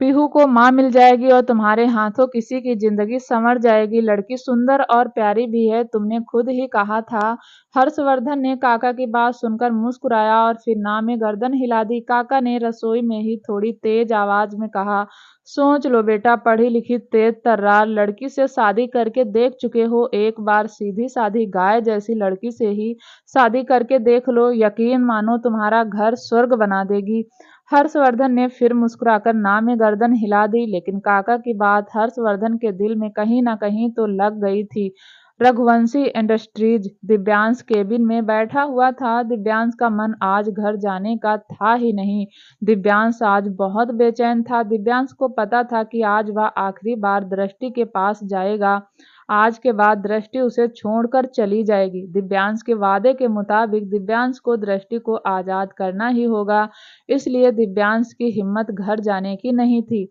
A: पीहू को माँ मिल जाएगी और तुम्हारे हाथों किसी की जिंदगी संवर जाएगी। लड़की सुंदर और प्यारी भी है, तुमने खुद ही कहा था। हर्षवर्धन ने काका की बात सुनकर मुस्कुराया और फिर ना में गर्दन हिला दी। काका ने रसोई में ही थोड़ी तेज आवाज में कहा, सोच लो बेटा, पढ़ी लिखी तेज तर्रार लड़की से शादी करके देख चुके हो, एक बार सीधी साधी गाय जैसी लड़की से ही शादी करके देख लो, यकीन मानो तुम्हारा घर स्वर्ग बना देगी। हर्षवर्धन ने फिर मुस्कुराकर ना में गर्दन हिला दी, लेकिन काका की बात हर्षवर्धन के दिल में कहीं ना कहीं तो लग गई थी। रघुवंशी इंडस्ट्रीज दिव्यांश केबिन में बैठा हुआ था। दिव्यांश का मन आज घर जाने का था ही नहीं। दिव्यांश आज बहुत बेचैन था। दिव्यांश को पता था कि आज वह आखिरी बार दृष्टि के पास जाएगा। आज के बाद दृष्टि उसे छोड़कर चली जाएगी। दिव्यांश के वादे के मुताबिक दिव्यांश को दृष्टि को आजाद करना ही होगा, इसलिए दिव्यांश की हिम्मत घर जाने की नहीं थी।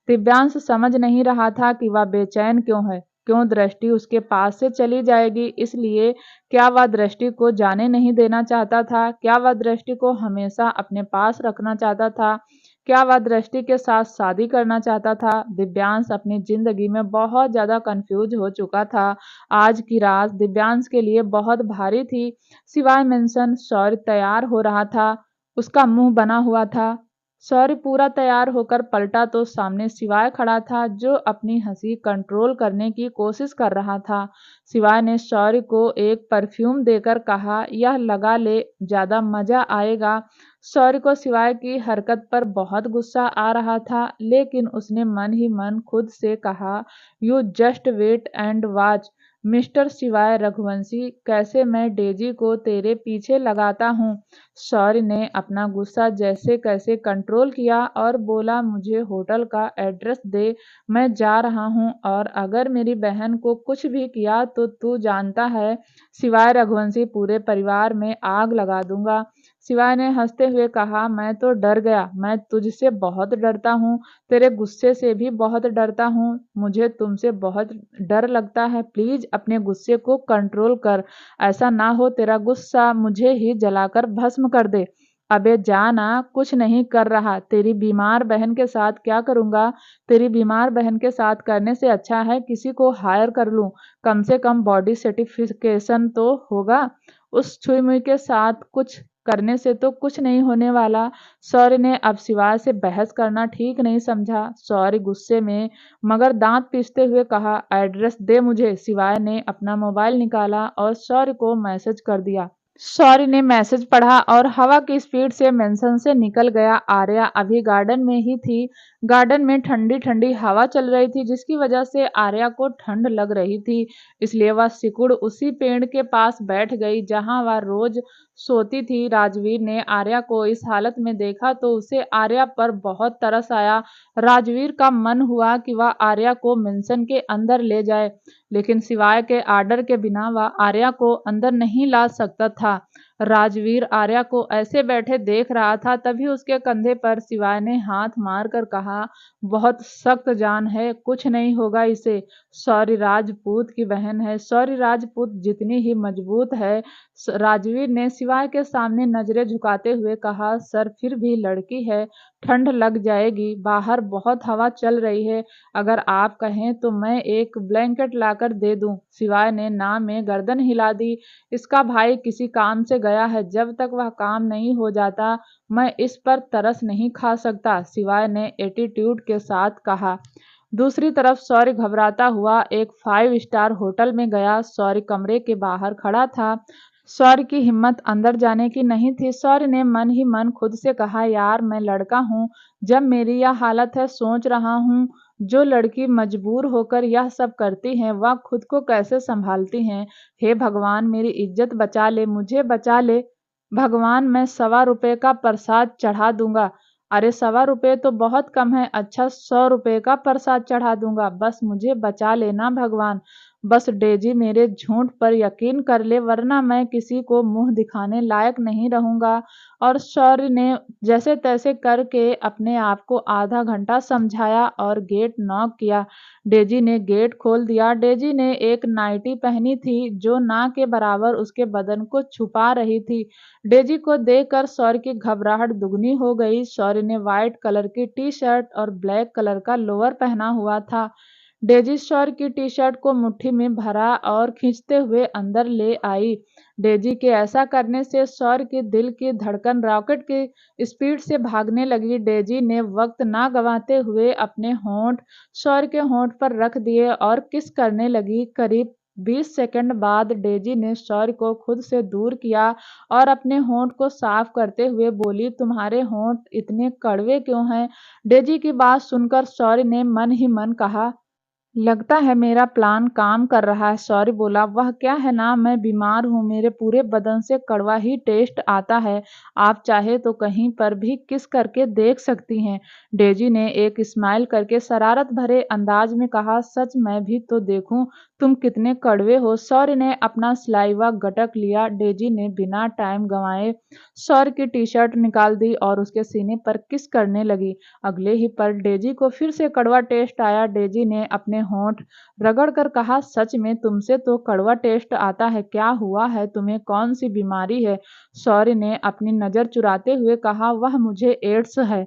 A: दिव्यांश समझ नहीं रहा था कि वह बेचैन क्यों है, क्यों दृष्टि उसके पास से चली जाएगी। इसलिए क्या वह दृष्टि को जाने नहीं देना चाहता था? क्या वह दृष्टि को हमेशा अपने पास रखना चाहता था? क्या वह दृष्टि के साथ शादी करना चाहता था? दिव्यांश अपनी जिंदगी में बहुत ज्यादा कंफ्यूज हो चुका था। आज की रात दिव्यांश के लिए बहुत भारी थी। सिवाय मेंशन शौर्य तैयार हो रहा था, उसका मुंह बना हुआ था। शौर्य पूरा तैयार होकर पलटा तो सामने शिवाय खड़ा था, जो अपनी हंसी कंट्रोल करने की कोशिश कर रहा था। शिवाय ने शौर्य को एक परफ्यूम देकर कहा, यह लगा ले, ज्यादा मजा आएगा। शौर्य को शिवाय की हरकत पर बहुत गुस्सा आ रहा था, लेकिन उसने मन ही मन खुद से कहा, you just wait and watch mister Shivay Raghuvanshi, कैसे मैं डेजी को तेरे पीछे लगाता हूँ। शौर्य ने अपना गुस्सा जैसे कैसे कंट्रोल किया और बोला, मुझे होटल का एड्रेस दे, मैं जा रहा हूँ, और अगर मेरी बहन को कुछ भी किया तो तू जानता है, शिवाय रघुवंशी पूरे परिवार में आग लगा दूंगा। शिवाय ने हंसते हुए कहा, मैं तो डर गया। मैं तुझसे बहुत डरता हूँ, तेरे गुस्से से भी बहुत डरता हूँ। मुझे तुमसे बहुत डर लगता है। प्लीज अपने गुस्से को कंट्रोल कर। ऐसा ना हो तेरा गुस्सा मुझे ही जलाकर भस्म कर दे। अबे जा ना, कुछ नहीं कर रहा। तेरी बीमार बहन के साथ क्या करूंगा? तेरी बीमार बहन के साथ करने से अच्छा है किसी को हायर कर लूं। कम से कम बॉडी सर्टिफिकेशन तो होगा। उस छुई मुई के साथ कुछ करने से तो कुछ नहीं होने वाला। सौर्य ने अब शिवाय से बहस करना ठीक नहीं समझा। सौर्य गुस्से में मगर दांत पीसते हुए कहा, एड्रेस दे मुझे। शिवाय ने अपना मोबाइल निकाला और सौर्य को मैसेज कर दिया। सौर्य ने मैसेज पढ़ा और हवा की स्पीड से मेंशन से निकल गया। आर्या अभी गार्डन में ही थी। गार्डन में ठंडी ठंडी हवा चल रही थी, जिसकी वजह से आर्या को ठंड लग रही थी। इसलिए वह सिकुड़ उसी पेड़ के पास बैठ गई जहां वह रोज सोती थी। राजवीर ने आर्या को इस हालत में देखा तो उसे आर्या पर बहुत तरस आया। राजवीर का मन हुआ कि वह आर्या को मेंशन के अंदर ले जाए, लेकिन शिवाय के आर्डर के बिना वह आर्या को अंदर नहीं ला सकता था। राजवीर आर्या को ऐसे बैठे देख रहा था, तभी उसके कंधे पर शिवाय ने हाथ मारकर कहा, बहुत सख्त जान है, कुछ नहीं होगा इसे। सौर्य राजपूत की बहन है। सौर्य राजपूत जितनी ही मजबूत है। राजवीर ने शिवाय के सामने नजरें झुकाते हुए कहा, सर फिर भी लड़की है, ठंड लग जाएगी। बाहर बहुत हवा चल रही है। अगर आप कहें तो मैं एक ब्लैंकेट लाकर दे दूं। शिवाय ने ना में गर्दन हिला दी। इसका भाई किसी काम से गया है, जब तक वह काम नहीं हो जाता मैं इस पर तरस नहीं खा सकता। शिवाय ने एटीट्यूड के साथ कहा। दूसरी तरफ सौर्य घबराता हुआ एक 5 स्टार होटल में गया। सौर्य कमरे के बाहर खड़ा था। सौर्य की हिम्मत अंदर जाने की नहीं थी। सौर्य ने मन ही मन खुद से कहा, यार मैं लड़का हूँ, जब मेरी यह हालत है, सोच रहा हूँ जो लड़की मजबूर होकर यह सब करती हैं वह खुद को कैसे संभालती हैं। हे भगवान, मेरी इज्जत बचा ले, मुझे बचा ले भगवान। मैं ₹1.25 का प्रसाद चढ़ा दूंगा। अरे ₹1.25 तो बहुत कम है। अच्छा, ₹100 का प्रसाद चढ़ा दूंगा। बस मुझे बचा लेना भगवान। बस डेजी मेरे झूठ पर यकीन कर ले, वरना मैं किसी को मुंह दिखाने लायक नहीं रहूंगा। और शौर्य ने जैसे तैसे करके अपने आप को आधा घंटा समझाया और गेट नॉक किया। डेजी ने गेट खोल दिया। डेजी ने एक नाइटी पहनी थी जो ना के बराबर उसके बदन को छुपा रही थी। डेजी को देखकर शौर्य की घबराहट दुगनी हो गई। शौर्य ने व्हाइट कलर की टी शर्ट और ब्लैक कलर का लोअर पहना हुआ था। डेजी शौर्य की टी शर्ट को मुट्ठी में भरा और खींचते हुए अंदर ले आई। डेजी के ऐसा करने से शौर्य के दिल की धड़कन रॉकेट की स्पीड से भागने लगी। डेजी ने वक्त ना गंवाते हुए अपने होंठ शौर्य के होंठ पर रख दिए और किस करने लगी। करीब 20 सेकंड बाद डेजी ने शौर्य को खुद से दूर किया और अपने होंठ को साफ करते हुए बोली, तुम्हारे होंठ इतने कड़वे क्यों हैं? डेजी की बात सुनकर शौर्य ने मन ही मन कहा, लगता है मेरा प्लान काम कर रहा है। सॉरी बोला, वह क्या है ना, मैं बीमार हूँ, मेरे पूरे बदन से कड़वा ही टेस्ट आता है। आप चाहे तो कहीं पर भी किस करके देख सकती हैं। डेजी ने एक स्माइल करके शरारत भरे अंदाज में कहा, सच मैं भी तो देखूं तुम कितने कड़वे हो। सौर्य ने अपना सलाइवा गटक लिया। डेजी ने बिना टाइम गंवाए सौर्य की टी शर्ट निकाल दी और उसके सीने पर किस करने लगी। अगले ही पल डेजी को फिर से कड़वा टेस्ट आया। डेजी ने अपने होंठ रगड़ कर कहा, सच में तुमसे तो कड़वा टेस्ट आता है, क्या हुआ है तुम्हें, कौन सी बीमारी है? सौर्य ने अपनी नजर चुराते हुए कहा, वह मुझे एड्स है।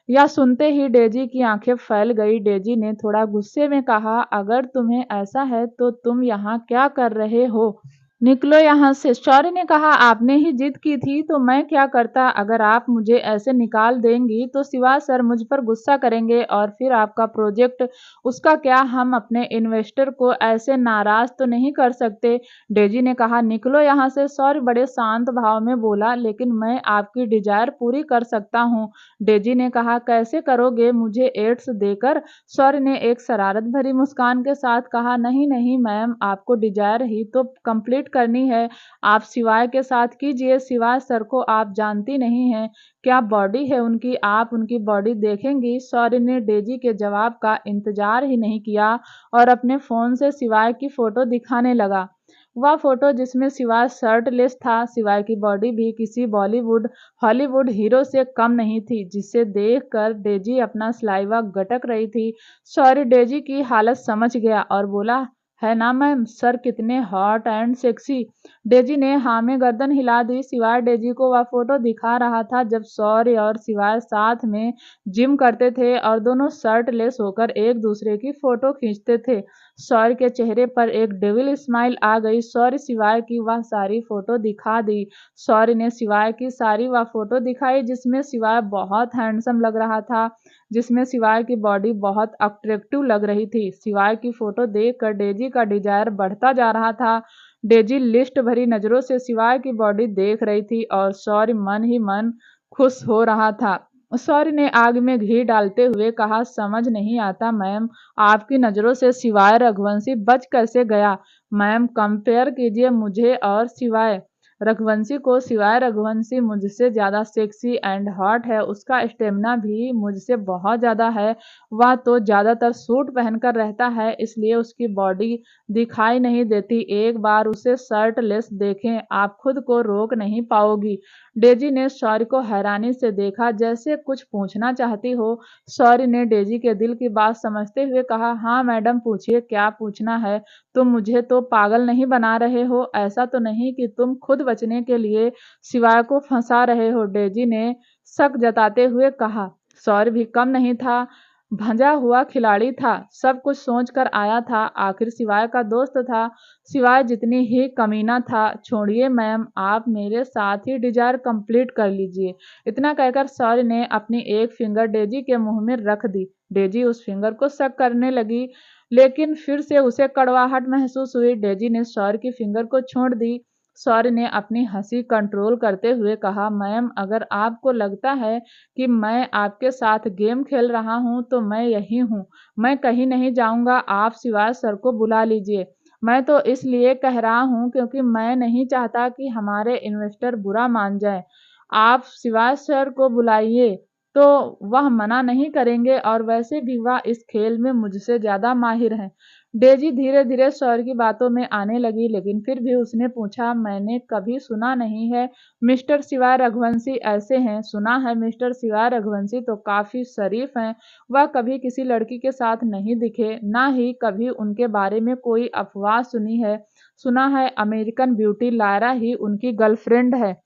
A: यह सुनते ही डेजी की आंखें फैल गई। डेजी ने थोड़ा गुस्से में कहा, अगर तुम्हें ऐसा है तो तुम यहाँ क्या कर रहे हो? निकलो यहाँ से। शौर्य ने कहा, आपने ही जिद की थी तो मैं क्या करता। अगर आप मुझे ऐसे निकाल देंगी तो शिवा सर मुझ पर गुस्सा करेंगे और फिर आपका प्रोजेक्ट, उसका क्या? हम अपने इन्वेस्टर को ऐसे नाराज तो नहीं कर सकते। डेजी ने कहा, निकलो यहाँ से। शौर्य बड़े शांत भाव में बोला, लेकिन मैं आपकी डिजायर पूरी कर सकता हूँ। डेजी ने कहा, कैसे करोगे, मुझे एड्स देकर? शौर्य ने एक शरारत भरी मुस्कान के साथ कहा, नहीं नहीं मैम, आपको डिजायर ही तो कंप्लीट करनी है। आप शिवाय के साथ कीजिए। शिवाय सर को आप जानती नहीं हैं, क्या बॉडी है उनकी, आप उनकी बॉडी देखेंगी। शौर्य ने डेजी के जवाब का इंतजार ही नहीं किया और अपने फोन से शिवाय की फोटो दिखाने लगा। वह फोटो जिसमें शिवाय शर्टलेस था, शिवाय की बॉडी भी किसी बॉलीवुड हॉलीवुड हीरो से कम नहीं थी, जिसे देखकर डेजी अपना सलाइवा गटक रही थी। सॉरी, डेजी की हालत समझ गया और बोला, है ना मैम, सर कितने हॉट एंड सेक्सी। डेजी ने हाँ में गर्दन हिला दी। शिवाय डेजी को वह फोटो दिखा रहा था जब सौर्य और शिवाय साथ में जिम करते थे और दोनों शर्टलेस होकर एक दूसरे की फोटो खींचते थे। सौर्य के चेहरे पर एक डेविल स्माइल आ गई। सौर्य शिवाय की वह सारी फोटो दिखा दी। सौर्य ने शिवाय की सारी वह फोटो दिखाई जिसमें शिवाय बहुत हैंडसम लग रहा था, जिसमें शिवाय की बॉडी बहुत अट्रैक्टिव लग रही थी। शिवाय की फोटो देखकर डेजी का डिजायर बढ़ता जा रहा था। डेजी लिस्ट भरी नजरों से शिवाय की बॉडी देख रही थी और सौर्य मन ही मन खुश हो रहा था। सौर्य ने आग में घी डालते हुए कहा, समझ नहीं आता मैम, आपकी नज़रों से शिवाय रघुवंशी बच कैसे गया। मैम, कंपेयर कीजिए मुझे और शिवाय रघुवंशी को। शिवाय रघुवंशी मुझसे ज़्यादा सेक्सी एंड हॉट है, उसका स्टेमिना भी मुझसे बहुत ज़्यादा है। वह तो ज़्यादातर सूट पहनकर रहता है, इसलिए उसकी बॉडी दिखाई नहीं देती। एक बार उसे शर्टलेस देखें, आप खुद को रोक नहीं पाओगी। डेजी ने सौर्य को हैरानी से देखा, जैसे कुछ पूछना चाहती हो। सौर्य ने डेजी के दिल की बात समझते हुए कहा, हाँ मैडम, पूछिए, क्या पूछना है। तुम मुझे तो पागल नहीं बना रहे हो? ऐसा तो नहीं कि तुम खुद बचने के लिए शिवाय को फंसा रहे हो? डेजी ने शक जताते हुए कहा। सौर्य भी कम नहीं था, भंजा हुआ खिलाड़ी था, सब कुछ सोच कर आया था, आखिर शिवाय का दोस्त था। शिवाय जितनी ही कमीना था। छोड़िए मैम, आप मेरे साथ ही डिजायर कंप्लीट कर लीजिए। इतना कहकर सौर्य ने अपनी एक फिंगर डेजी के मुंह में रख दी। डेजी उस फिंगर को शक करने लगी, लेकिन फिर से उसे कड़वाहट महसूस हुई। डेजी ने सौर्य की फिंगर को छोड़ दी। सौर्य ने अपनी हंसी कंट्रोल करते हुए कहा, मैम, अगर आपको लगता है कि मैं आपके साथ गेम खेल रहा हूं तो मैं यही हूं, मैं कहीं नहीं जाऊंगा। आप शिवाय सर को बुला लीजिए। मैं तो इसलिए कह रहा हूं क्योंकि मैं नहीं चाहता कि हमारे इन्वेस्टर बुरा मान जाए। आप शिवाय सर को बुलाइए तो वह मना नहीं करेंगे और वैसे भी वह इस खेल में मुझसे ज्यादा माहिर हैं। डेजी धीरे धीरे सौर्य की बातों में आने लगी, लेकिन फिर भी उसने पूछा, मैंने कभी सुना नहीं है मिस्टर शिवाय रघुवंशी ऐसे हैं। सुना है, मिस्टर शिवाय रघुवंशी तो काफी शरीफ हैं। वह कभी किसी लड़की के साथ नहीं दिखे, ना ही कभी उनके बारे में कोई अफवाह सुनी है। सुना है अमेरिकन ब्यूटी लायरा ही उनकी गर्लफ्रेंड है,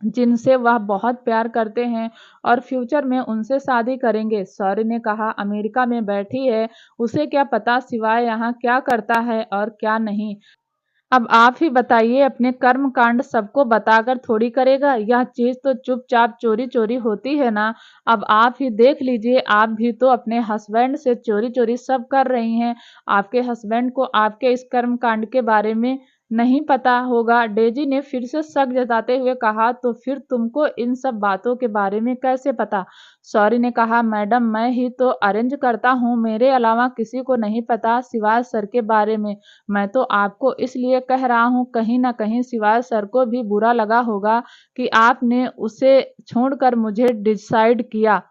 A: जिनसे वह बहुत प्यार करते हैं और फ्यूचर में उनसे शादी करेंगे। सौर्य ने कहा, अमेरिका में बैठी है, उसे क्या पता शिवाय यहाँ क्या करता है और क्या नहीं। अब आप ही बताइए, अपने कर्म कांड सबको बताकर थोड़ी करेगा, यह चीज तो चुपचाप चोरी चोरी होती है ना। अब आप ही देख लीजिए, आप भी तो अपने हस्बैंड से चोरी चोरी सब कर रही हैं। आपके हस्बैंड को आपके इस कर्म कांड के बारे में नहीं पता होगा। डेजी ने फिर से शक जताते हुए कहा, तो फिर तुमको इन सब बातों के बारे में कैसे पता। सौर्य ने कहा, मैडम, मैं ही तो अरेंज करता हूँ, मेरे अलावा किसी को नहीं पता सिवाय सर के बारे में। मैं तो आपको इसलिए कह रहा हूँ, कहीं ना कहीं शिवाय सर को भी बुरा लगा होगा कि आपने उसे छोड़कर मुझे डिसाइड किया।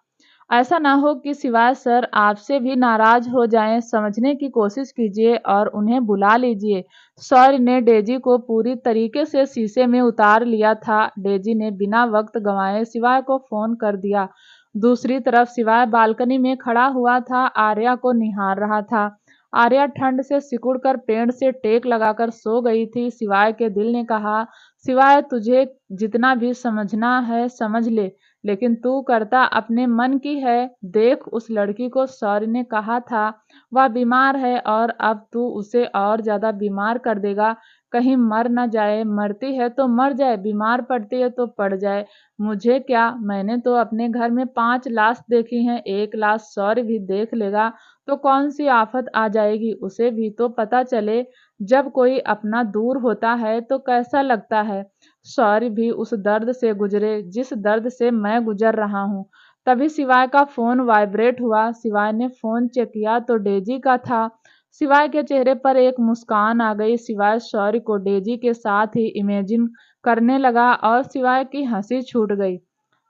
A: ऐसा ना हो कि शिवाय सर आपसे भी नाराज हो जाएं। समझने की कोशिश कीजिए और उन्हें बुला लीजिए। सौर्य ने डेजी को पूरी तरीके से शीशे में उतार लिया था। डेजी ने बिना वक्त गंवाए शिवाय को फोन कर दिया। दूसरी तरफ शिवाय बालकनी में खड़ा हुआ था, आर्या को निहार रहा था। आर्या ठंड से सिकुड़कर पेड़ से टेक लगाकर सो गई थी। शिवाय के दिल ने कहा, शिवाय, तुझे जितना भी समझना है समझ ले, लेकिन तू करता अपने मन की है। देख उस लड़की को, सौर्य ने कहा था, वह बीमार है और अब तू उसे और ज्यादा बीमार कर देगा। कहीं मर न जाए, मरती है तो मर जाए, बीमार पड़ती है तो पड़ जाए, मुझे क्या। मैंने तो अपने घर में 5 लाश देखी हैं, एक लाश सौर्य भी देख लेगा तो कौन सी आफत आ जाएगी। उसे भी तो पता चले, जब कोई अपना दूर होता है तो कैसा लगता है। सौर्य भी उस दर्द से गुजरे जिस दर्द से मैं गुजर रहा हूँ। तभी शिवाय का फोन वाइब्रेट हुआ। शिवाय ने फोन चेक किया तो डेजी का था। शिवाय के चेहरे पर एक मुस्कान आ गई। शिवाय सौर्य को डेजी के साथ ही इमेजिन करने लगा और शिवाय की हंसी छूट गई।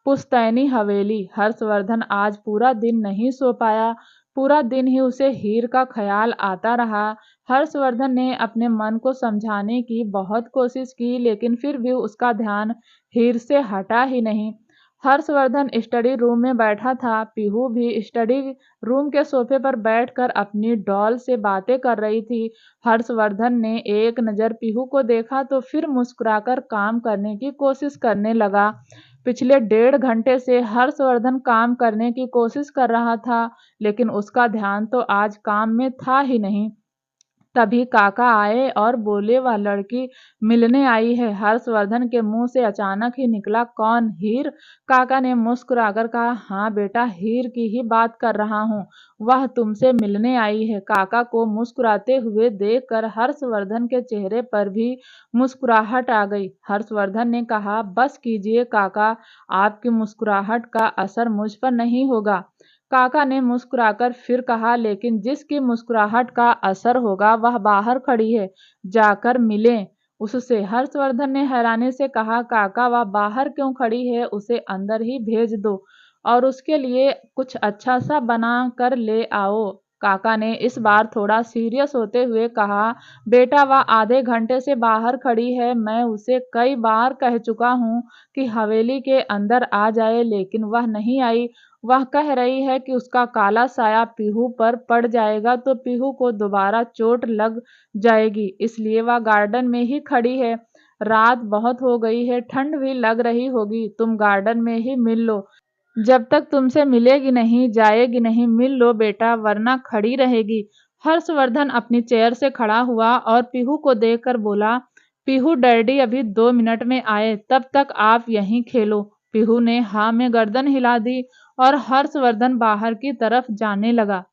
A: पुश्तैनी हवेली। हर्षवर्धन आज पूरा दिन नहीं सो पाया। पूरा दिन ही उसे हीर का ख्याल आता रहा। हर्षवर्धन ने अपने मन को समझाने की बहुत कोशिश की, लेकिन फिर भी उसका ध्यान हीर से हटा ही नहीं। हर्षवर्धन स्टडी रूम में बैठा था। पीहू भी स्टडी रूम के सोफे पर बैठकर अपनी डॉल से बातें कर रही थी। हर्षवर्धन ने एक नज़र पीहू को देखा तो फिर मुस्कुराकर काम करने की कोशिश करने लगा। पिछले 1.5 घंटे से हर्षवर्धन काम करने की कोशिश कर रहा था, लेकिन उसका ध्यान तो आज काम में था ही नहीं। तभी काका आए और बोले, वह लड़की मिलने आई है। हर्षवर्धन के मुंह से अचानक ही निकला, कौन? हीर? काका ने मुस्कुराकर कहा, हाँ बेटा, हीर की ही बात कर रहा हूँ। वह तुमसे मिलने आई है। काका को मुस्कुराते हुए देखकर हर्षवर्धन के चेहरे पर भी मुस्कुराहट आ गई। हर्षवर्धन ने कहा, बस कीजिए काका, आपकी मुस्कुराहट का असर मुझ पर नहीं होगा। काका ने मुस्कुराकर फिर कहा, लेकिन जिसकी मुस्कुराहट का असर होगा वह बाहर खड़ी है, जाकर मिलें उससे। हर्षवर्धन ने हैरानी से कहा, काका वह बाहर क्यों खड़ी है? उसे अंदर ही भेज दो और उसके लिए कुछ अच्छा सा बना कर ले आओ। काका ने इस बार थोड़ा सीरियस होते हुए कहा, बेटा वह आधे घंटे से बाहर खड़ी है। मैं उसे कई बार कह चुका हूँ कि हवेली के अंदर आ जाए, लेकिन वह नहीं आई। वह कह रही है कि उसका काला साया पीहू पर पड़ जाएगा तो पीहू को दोबारा चोट लग जाएगी, इसलिए वह गार्डन में ही खड़ी है। रात बहुत हो गई है, ठंड भी लग रही होगी, तुम गार्डन में ही मिल लो। जब तक तुमसे मिलेगी नहीं, जाएगी नहीं। मिल लो बेटा, वरना खड़ी रहेगी। हर्षवर्धन अपनी चेयर से खड़ा हुआ और पीहू को देखकर बोला, पीहू डैडी अभी 2 मिनट में आए, तब तक आप यहीं खेलो। पीहू ने हाँ में गर्दन हिला दी और हर्षवर्धन बाहर की तरफ जाने लगा।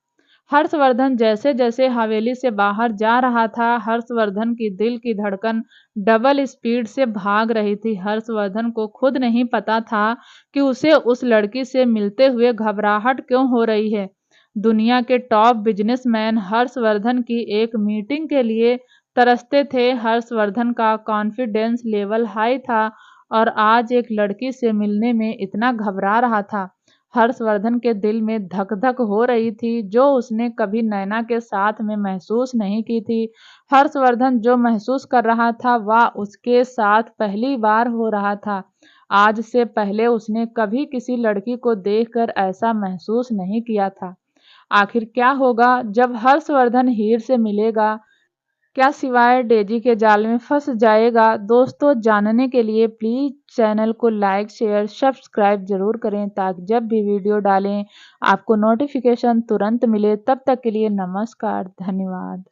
A: हर्षवर्धन जैसे जैसे हवेली से बाहर जा रहा था, हर्षवर्धन की दिल की धड़कन डबल स्पीड से भाग रही थी। हर्षवर्धन को खुद नहीं पता था कि उसे उस लड़की से मिलते हुए घबराहट क्यों हो रही है। दुनिया के टॉप बिजनेसमैन हर्षवर्धन की एक मीटिंग के लिए तरसते थे। हर्षवर्धन का कॉन्फिडेंस लेवल हाई था और आज एक लड़की से मिलने में इतना घबरा रहा था। हर्षवर्धन के दिल में धक धक हो रही थी, जो उसने कभी नैना के साथ में महसूस नहीं की थी। हर्षवर्धन जो महसूस कर रहा था वह उसके साथ पहली बार हो रहा था। आज से पहले उसने कभी किसी लड़की को देखकर ऐसा महसूस नहीं किया था। आखिर क्या होगा जब हर्षवर्धन हीर से मिलेगा? क्या सिवाय डेजी के जाल में फंस जाएगा? दोस्तों, जानने के लिए प्लीज़ चैनल को लाइक, शेयर, सब्सक्राइब जरूर करें, ताकि जब भी वीडियो डालें आपको नोटिफिकेशन तुरंत मिले। तब तक के लिए नमस्कार, धन्यवाद।